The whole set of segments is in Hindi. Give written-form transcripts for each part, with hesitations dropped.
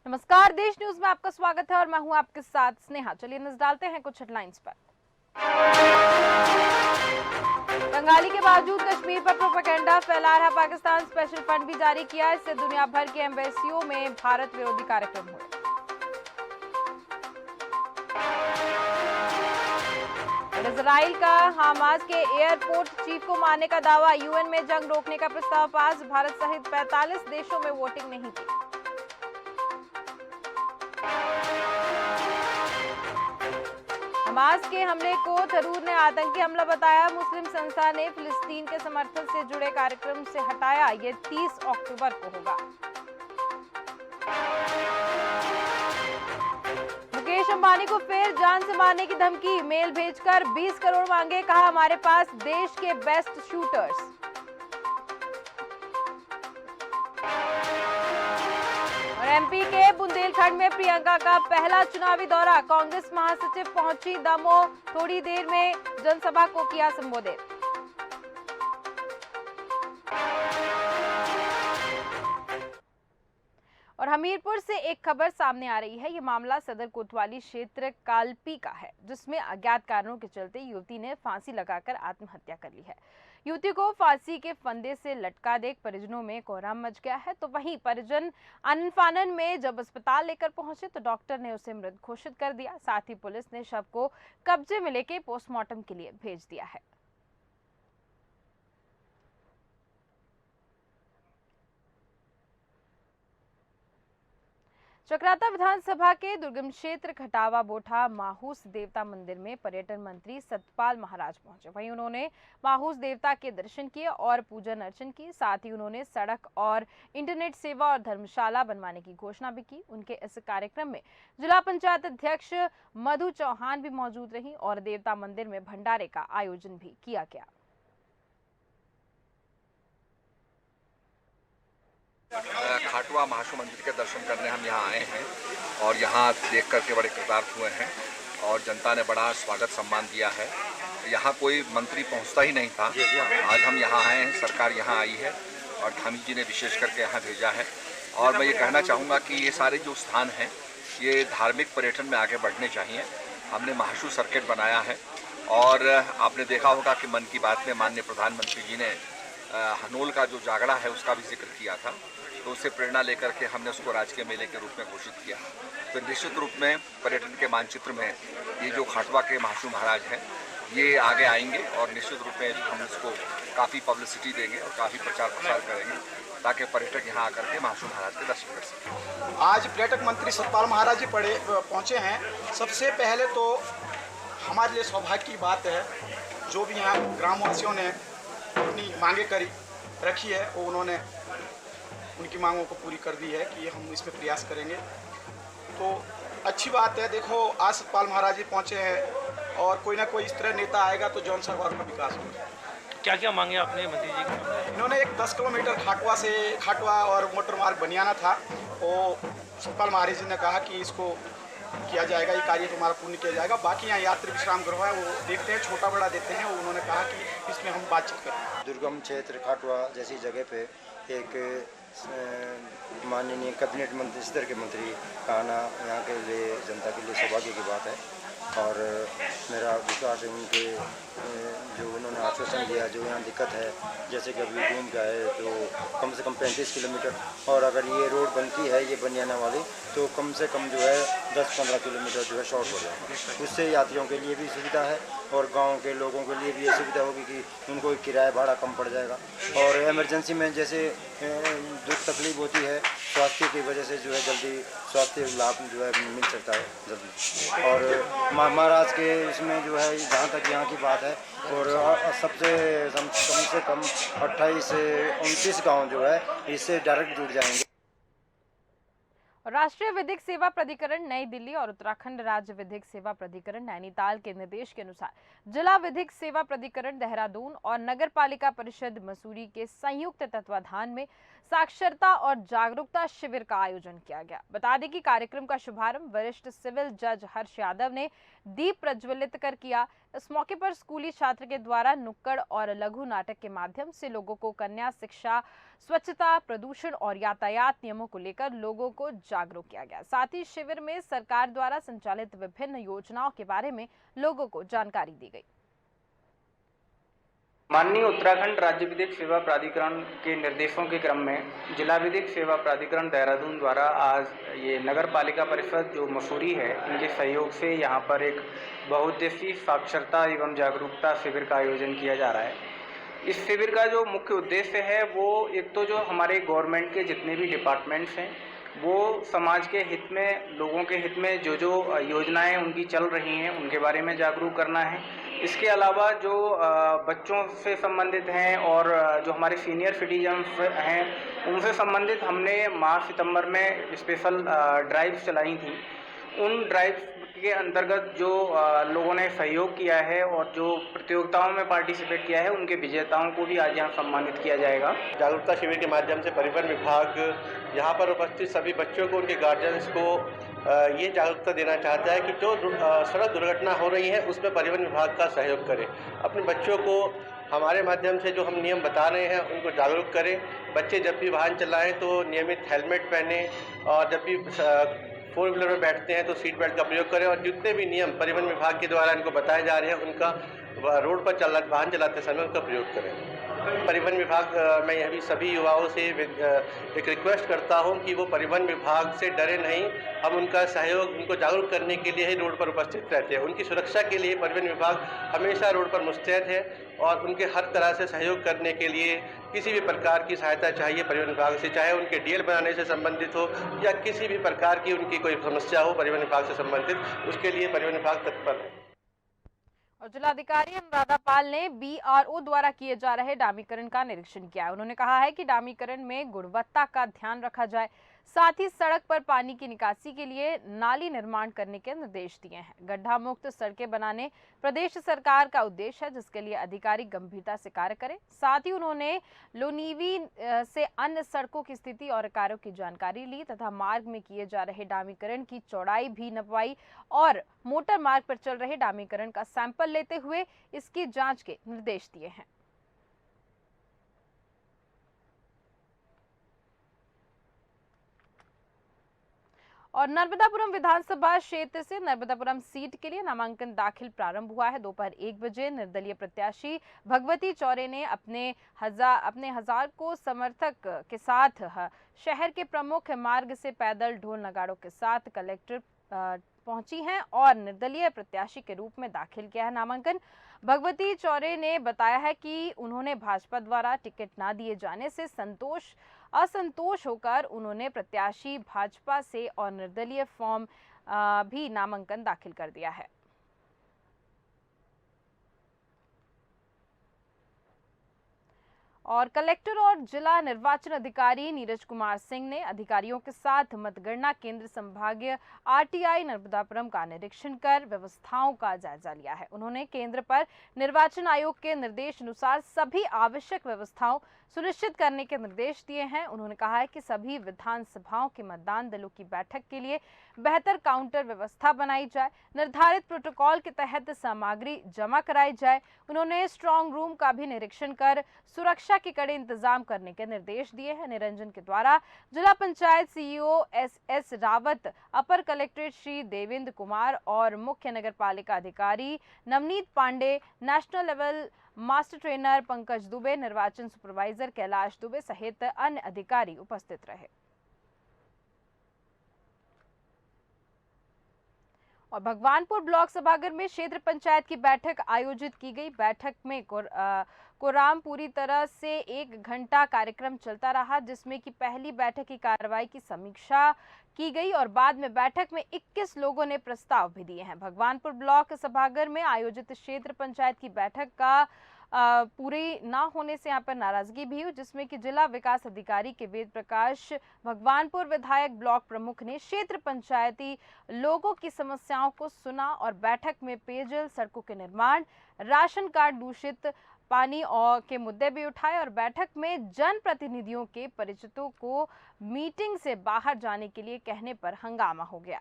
नमस्कार, देश न्यूज में आपका स्वागत है और मैं हूं आपके साथ स्नेहा। चलिए नजर डालते हैं कुछ हेडलाइंस पर। बंगाली के बावजूद कश्मीर पर प्रोपेगेंडा फैला रहा पाकिस्तान, स्पेशल फंड भी जारी किया। इससे दुनिया भर के एम्बेसियों में भारत विरोधी कार्यक्रम हुए। इजराइल का हमास के एयरपोर्ट चीफ को मारने का दावा, यूएन में जंग रोकने का प्रस्ताव पास। भारत सहित 45 देशों में वोटिंग नहीं की। हमास के हमले को थरूर ने आतंकी हमला बताया। मुस्लिम संस्था ने फिलिस्तीन के समर्थन से जुड़े कार्यक्रम से हटाया। ये 30 अक्टूबर को होगा। मुकेश अंबानी को फिर जान से मारने की धमकी, मेल भेजकर 20 करोड़ मांगे। कहा, हमारे पास देश के बेस्ट शूटर्स। एमपी के बुंदेलखंड में प्रियंका का पहला चुनावी दौरा, कांग्रेस महासचिव पहुंची दमोह, थोड़ी देर में जनसभा को किया संबोधित। और हमीरपुर से एक खबर सामने आ रही है। ये मामला सदर कोतवाली क्षेत्र कालपी का है, जिसमें अज्ञात कारणों के चलते युवती ने फांसी लगाकर आत्महत्या कर ली है। युवती को फांसी के फंदे से लटका देख परिजनों में कोहराम मच गया है। तो वहीं परिजन आनन फानन में जब अस्पताल लेकर पहुंचे तो डॉक्टर ने उसे मृत घोषित कर दिया। साथ ही पुलिस ने शव को कब्जे में लेकर पोस्टमार्टम के लिए भेज दिया है। चकराता विधानसभा के दुर्गम क्षेत्र खटावा बोठा माहूस देवता मंदिर में पर्यटन मंत्री सतपाल महाराज पहुंचे। वहीं उन्होंने माहूस देवता के दर्शन किए और पूजन अर्चन की। साथ ही उन्होंने सड़क और इंटरनेट सेवा और धर्मशाला बनवाने की घोषणा भी की। उनके इस कार्यक्रम में जिला पंचायत अध्यक्ष मधु चौहान भी मौजूद रही और देवता मंदिर में भंडारे का आयोजन भी किया गया। खाटुआ महाशु मंदिर के दर्शन करने हम यहाँ आए हैं और यहाँ देख करके बड़े कृतार्थ हुए हैं और जनता ने बड़ा स्वागत सम्मान दिया है। यहाँ कोई मंत्री पहुँचता ही नहीं था। आज हम यहाँ आए हैं, सरकार यहाँ आई है और धामी जी ने विशेष करके यहाँ भेजा है। और मैं ये कहना चाहूँगा कि ये सारे जो स्थान हैं ये धार्मिक पर्यटन में आगे बढ़ने चाहिए। हमने महाशु सर्किट बनाया है और आपने देखा होगा कि मन की बात में माननीय प्रधानमंत्री जी ने हनोल का जो जागड़ा है उसका भी जिक्र किया था, तो उससे प्रेरणा लेकर के हमने उसको राजकीय मेले के रूप में घोषित किया। तो निश्चित रूप में पर्यटन के मानचित्र में ये जो खाटवा के महाशु महाराज हैं ये आगे आएंगे और निश्चित रूप में हम इसको काफ़ी पब्लिसिटी देंगे और काफ़ी प्रचार प्रसार करेंगे ताकि पर्यटक यहाँ आकर के महाशु महाराज के दर्शन कर सकें। आज पर्यटक मंत्री सतपाल महाराज जी पहुँचे हैं। सबसे पहले तो हमारे लिए सौभाग्य की बात है, जो भी यहाँ ग्रामवासियों ने अपनी मांगे करी रखी है वो उन्होंने उनकी मांगों को पूरी कर दी है कि हम इसमें प्रयास करेंगे। तो अच्छी बात है। देखो, आज सतपाल महाराज जी पहुँचे हैं और कोई ना कोई इस तरह नेता आएगा तो जौन सरकार का विकास होगा। क्या क्या मांगे आपने मंत्री जी को? इन्होंने एक 10 किलोमीटर खाटवा और मोटर मार्ग बनियाना था, वो सतपाल महाराज जी ने कहा कि इसको किया जाएगा, ये कार्य तुम्हारा पूर्ण किया जाएगा। बाकी यहाँ यात्री विश्राम गृह है वो देखते हैं, छोटा बड़ा देते हैं। वो उन्होंने कहा कि इसमें हम बातचीत करें। दुर्गम क्षेत्र खाटवा जैसी जगह पे एक माननीय कैबिनेट मंत्री स्तर के मंत्री का आना यहाँ के लिए जनता के लिए सौभाग्य की बात है और मेरा विश्वास है उनके जो उन्होंने आश्वासन दिया, जो यहाँ दिक्कत है जैसे कि अभी घूम के आए तो कम से कम 35 किलोमीटर, और अगर ये रोड बनती है ये बनियाना वाली तो कम से कम जो है 10-15 किलोमीटर जो है शॉर्ट हो जाएगा। उससे यात्रियों के लिए भी सुविधा है और गांव के लोगों के लिए भी ये सुविधा होगी कि उनको किराया भाड़ा कम पड़ जाएगा। और इमरजेंसी में जैसे दुख तकलीफ होती है, स्वास्थ्य की वजह से जो है जल्दी स्वास्थ्य लाभ जो है मिल सकता है जल्दी। और महाराज के इसमें जो है जहाँ तक यहाँ की बात है और सबसे कम से कम 28 से 29 गाँव जो है इससे डायरेक्ट जुड़ जाएंगे। राष्ट्रीय विधिक सेवा प्राधिकरण नई दिल्ली और उत्तराखंड राज्य विधिक सेवा प्राधिकरण नैनीताल के निर्देश के अनुसार जिला विधिक सेवा प्राधिकरण देहरादून और नगर पालिका परिषद मसूरी के संयुक्त तत्वाधान में साक्षरता और जागरूकता शिविर का आयोजन किया गया। बता दें कि कार्यक्रम का शुभारंभ वरिष्ठ सिविल जज हर्ष यादव ने दीप प्रज्वलित कर किया। इस मौके पर स्कूली छात्र के द्वारा नुक्कड़ और लघु नाटक के माध्यम से लोगों को कन्या शिक्षा, स्वच्छता, प्रदूषण और यातायात नियमों को लेकर लोगों को जागरूक किया गया। साथ ही शिविर में सरकार द्वारा संचालित विभिन्न योजनाओं के बारे में लोगों को जानकारी दी गई। माननीय उत्तराखंड राज्य विधिक सेवा प्राधिकरण के निर्देशों के क्रम में जिला विधिक सेवा प्राधिकरण देहरादून द्वारा आज ये नगर पालिका परिषद जो मसूरी है, इनके सहयोग से यहाँ पर एक बहुउद्देशीय साक्षरता एवं जागरूकता शिविर का आयोजन किया जा रहा है। इस शिविर का जो मुख्य उद्देश्य है वो एक तो जो हमारे गवर्नमेंट के जितने भी डिपार्टमेंट्स हैं वो समाज के हित में, लोगों के हित में जो जो योजनाएं उनकी चल रही हैं उनके बारे में जागरूक करना है। इसके अलावा जो बच्चों से संबंधित हैं और जो हमारे सीनियर सिटीजन्स हैं उनसे संबंधित हमने मार्च सितंबर में स्पेशल ड्राइव्स चलाई थी। उन ड्राइव्स के अंतर्गत जो लोगों ने सहयोग किया है और जो प्रतियोगिताओं में पार्टिसिपेट किया है उनके विजेताओं को भी आज यहाँ सम्मानित किया जाएगा। जागरूकता शिविर के माध्यम से परिवहन विभाग यहाँ पर उपस्थित सभी बच्चों को, उनके गार्जियंस को ये जागरूकता देना चाहता है कि जो सड़क दुर्घटना हो रही है उसमें परिवहन विभाग का सहयोग करें। अपने बच्चों को हमारे माध्यम से जो हम नियम बता रहे हैं उनको जागरूक करें। बच्चे जब भी वाहन चलाएं तो नियमित हेलमेट पहने और जब भी 4 व्हीलर में बैठते हैं तो सीट बेल्ट का प्रयोग करें और जितने भी नियम परिवहन विभाग के द्वारा इनको बताए जा रहे हैं उनका रोड पर वाहन चलाते समय उनका प्रयोग करें। परिवहन विभाग मैं यह भी सभी युवाओं से एक रिक्वेस्ट करता हूं कि वो परिवहन विभाग से डरे नहीं। हम उनका सहयोग, उनको जागरूक करने के लिए ही रोड पर उपस्थित रहते हैं। उनकी सुरक्षा के लिए परिवहन विभाग हमेशा रोड पर मुस्तैद है और उनके हर तरह से सहयोग करने के लिए किसी भी प्रकार की सहायता चाहिए परिवहन विभाग से, चाहे उनके डीएल बनाने से संबंधित हो या किसी भी प्रकार की उनकी कोई समस्या हो परिवहन विभाग से संबंधित, उसके लिए परिवहन विभाग तत्पर है। और जिलाधिकारी अनुराधा पाल ने बीआरओ द्वारा किए जा रहे डामीकरण का निरीक्षण किया। उन्होंने कहा है कि डामीकरण में गुणवत्ता का ध्यान रखा जाए, साथ ही सड़क पर पानी की निकासी के लिए नाली निर्माण करने के निर्देश दिए हैं। गड्ढा मुक्त सड़कें बनाने प्रदेश सरकार का उद्देश्य है, जिसके लिए अधिकारी गंभीरता से कार्य करें। साथ ही उन्होंने लोनीवी से अन्य सड़कों की स्थिति और कार्यों की जानकारी ली तथा मार्ग में किए जा रहे डामीकरण की चौड़ाई भी नपवाई और मोटर मार्ग पर चल रहे डामीकरण का सैंपल लेते हुए इसकी जांच के निर्देश दिए हैं। और नर्मदापुरम विधानसभा क्षेत्र से नर्मदापुरम सीट के लिए नामांकन दाखिल प्रारंभ हुआ है। दोपहर 1 बजे निर्दलीय प्रत्याशी भगवती चौरे ने अपने हजार को समर्थक के साथ शहर के प्रमुख मार्ग से पैदल ढोल नगाड़ों के साथ कलेक्टर पहुंची हैं और निर्दलीय प्रत्याशी के रूप में दाखिल किया है नामांकन। भगवती चौरे ने बताया है कि उन्होंने भाजपा द्वारा टिकट ना दिए जाने से असंतोष होकर उन्होंने प्रत्याशी भाजपा से और निर्दलीय फॉर्म भी नामांकन दाखिल कर दिया है। और कलेक्टर और जिला निर्वाचन अधिकारी नीरज कुमार सिंह ने अधिकारियों के साथ मतगणना केंद्र संभागीय आरटीआई नर्मदापुरम का निरीक्षण कर व्यवस्थाओं का जायजा लिया है। उन्होंने केंद्र पर निर्वाचन आयोग के निर्देश अनुसार सभी आवश्यक व्यवस्थाओं सुनिश्चित करने के निर्देश दिए हैं। उन्होंने कहा है कि सभी विधानसभाओं के मतदान दलों की बैठक के लिए बेहतर काउंटर व्यवस्था बनाई जाए, निर्धारित प्रोटोकॉल के तहत सामग्री जमा कराई जाए। उन्होंने स्ट्रांग रूम का भी निरीक्षण कर सुरक्षा के कड़े इंतजाम करने के निर्देश दिए हैं। निरंजन के द्वारा जिला पंचायत सीईओ एस रावत, अपर कलेक्टर श्री देवेंद्र कुमार और मुख्य नगर पालिका अधिकारी Navneet Pande, national level master trainer Pankaj Dubey, निर्वाचन सुपरवाइजर कैलाश दुबे सहित अन्य अधिकारी उपस्थित रहे। और भगवानपुर ब्लॉक सभागार में क्षेत्र पंचायत की बैठक आयोजित की गई। बैठक में कोराम पूरी तरह से 1 घंटा कार्यक्रम चलता रहा, जिसमें कि पहली बैठक की कार्रवाई की समीक्षा की गई और बाद में बैठक में 21 लोगों ने प्रस्ताव भी दिए हैं। भगवानपुर ब्लॉक सभागार में आयोजित क्षेत्र पंचायत की बैठक का पूरी ना होने से यहाँ पर नाराजगी भी हुई, जिसमें कि जिला विकास अधिकारी के वेद प्रकाश, भगवानपुर विधायक ब्लॉक प्रमुख ने क्षेत्र पंचायती लोगों की समस्याओं को सुना और बैठक में पेयजल, सड़कों के निर्माण, राशन कार्ड दूषित पानी और के मुद्दे भी उठाए और बैठक में जनप्रतिनिधियों के परिचितों को मीटिंग से बाहर जाने के लिए कहने पर हंगामा हो गया।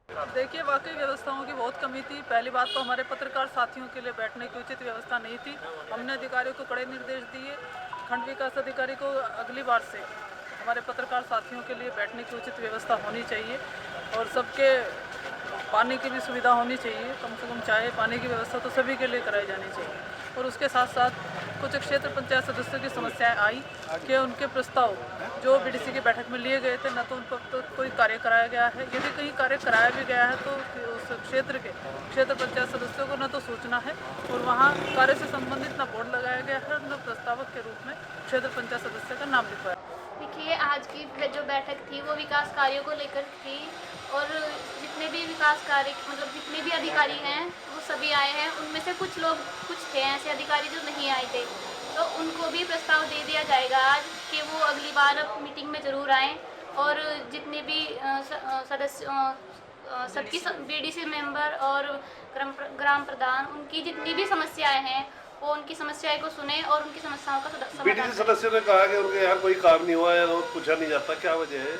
देखिए, वाकई व्यवस्थाओं की बहुत कमी थी। पहली बात तो हमारे पत्रकार साथियों के लिए बैठने की उचित व्यवस्था नहीं थी। हमने अधिकारियों को कड़े निर्देश दिए, खंड विकास अधिकारी को अगली बार से हमारे पत्रकार साथियों के लिए बैठने की उचित व्यवस्था होनी चाहिए और सबके पानी की भी सुविधा होनी चाहिए। कम से कम चाय पानी की व्यवस्था तो सभी के लिए कराई जानी चाहिए। और उसके साथ साथ कुछ क्षेत्र पंचायत सदस्यों की समस्याएं आई कि उनके प्रस्ताव जो बीडीसी की बैठक में लिए गए थे न तो उन पर तो कोई कार्य कराया गया है, यदि कहीं कार्य कराया भी गया है तो उस क्षेत्र पंचायत सदस्यों को न तो सूचना है और वहाँ कार्य से संबंधित न बोर्ड लगाया गया है न प्रस्तावक के रूप में क्षेत्र पंचायत सदस्य का नाम लिखवाया। देखिए, आज की जो बैठक थी वो विकास कार्यों को लेकर थी और जितने भी विकास कार्य मतलब जितने भी अधिकारी हैं वो सभी आए हैं। उनमें से कुछ थे ऐसे अधिकारी जो नहीं आए थे, तो उनको भी प्रस्ताव दे दिया जाएगा आज कि वो अगली बार मीटिंग में ज़रूर आएँ और जितने भी सदस्य सबकी बीडीसी मेंबर और ग्राम प्रधान उनकी जितनी भी समस्याएं हैं वो उनकी समस्याएं को सुने और उनकी समस्याओं का समाधान। बीडीसी सदस्यों ने कहा कि उनके यहाँ कोई काम नहीं हुआ है और पूछा नहीं जाता, क्या वजह है?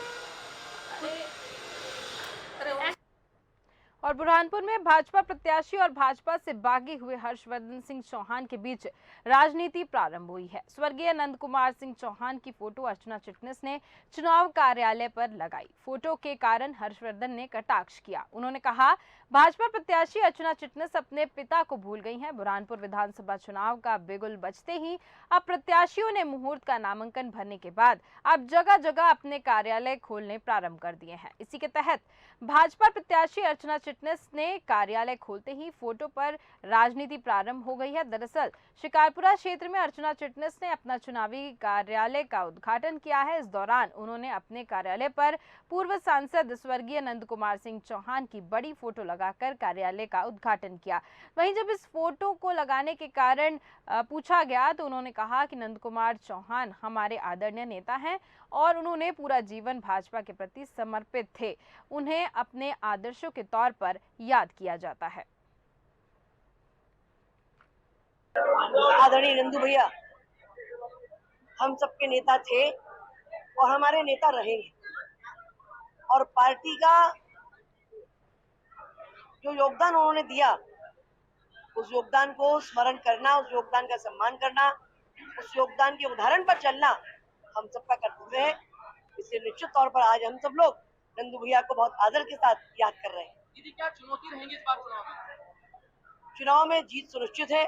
और बुरहानपुर में भाजपा प्रत्याशी और भाजपा से बागी हुए हर्षवर्धन सिंह चौहान के बीच राजनीति प्रारंभ हुई है। स्वर्गीय नंद कुमार सिंह चौहान की फोटो अर्चना चिटनिस ने चुनाव कार्यालय पर लगाई। फोटो के कारण हर्षवर्धन ने कटाक्ष किया। उन्होंने कहा, भाजपा प्रत्याशी अर्चना चिटनिस अपने पिता को भूल गई हैं। बुरहानपुर विधानसभा चुनाव का बिगुल बजते ही अब प्रत्याशियों ने मुहूर्त का नामांकन भरने के बाद अब जगह जगह अपने कार्यालय खोलने प्रारंभ कर दिए हैं। इसी के तहत भाजपा प्रत्याशी अर्चना चिटनिस ने कार्यालय खोलते ही फोटो पर राजनीति प्रारंभ हो गई है। दरअसल शिकारपुरा क्षेत्र में अर्चना चिटनिस ने अपना चुनावी कार्यालय का उद्घाटन किया है। इस दौरान उन्होंने अपने कार्यालय पर पूर्व सांसद स्वर्गीय नंद कुमार सिंह चौहान की बड़ी फोटो लगाकर कार्यालय का उद्घाटन किया। वहीं जब इस फोटो को लगाने के कारण पूछा गया तो उन्होंने कहा कि नंद कुमार चौहान हमारे आदरणीय नेता हैं और उन्होंने पूरा जीवन भाजपा के प्रति समर्पित थे। उन्हें अपने आदर्शों के तौर पर याद किया जाता है। आदरणीय नंदू भैया हम सबके नेता थे और हमारे नेता रहे और पार्टी का जो योगदान उन्होंने दिया उस योगदान को स्मरण करना, उस योगदान का सम्मान करना, उस योगदान के उदाहरण पर चलना हम सबका कर्तव्य है। इसलिए निश्चित तौर पर आज हम सब लोग नंदू भैया को बहुत आदर के साथ याद कर रहे हैं। दीदी, क्या चुनौती रहेंगी इस बार चुनाव में? चुनाव में जीत सुनिश्चित है।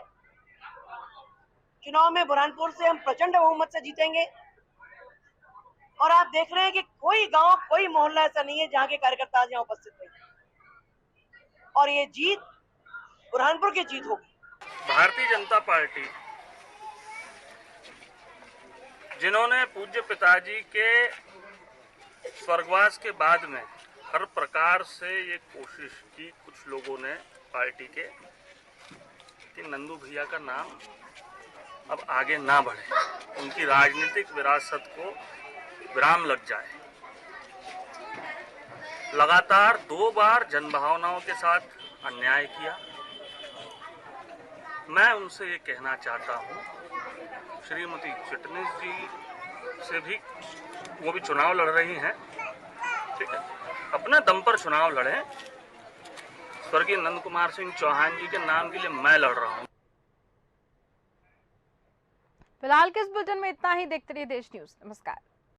चुनाव में बुरहानपुर से हम प्रचंड बहुमत से जीतेंगे और आप देख रहे हैं कि कोई गांव, कोई मोहल्ला ऐसा नहीं है जहां के कार्यकर्ता आज यहाँ उपस्थित नहीं और ये जीत बुरहानपुर की जीत होगी। भारतीय जनता पार्टी जिन्होंने पूज्य पिताजी के स्वर्गवास के बाद में हर प्रकार से ये कोशिश की कुछ लोगों ने पार्टी के कि नंदू भैया का नाम अब आगे ना बढ़े, उनकी राजनीतिक विरासत को विराम लग जाए। लगातार 2 बार जनभावनाओं के साथ अन्याय किया। मैं उनसे ये कहना चाहता हूँ, श्रीमती चिटनिस जी से भी, वो भी चुनाव लड़ रही हैं, ठीक है, अपने दम पर चुनाव लड़ें। स्वर्गीय नंद कुमार सिंह चौहान जी के नाम के लिए मैं लड़ रहा हूँ। फिलहाल के इस बुलेटिन में इतना ही। देखते रहिए देश न्यूज। नमस्कार।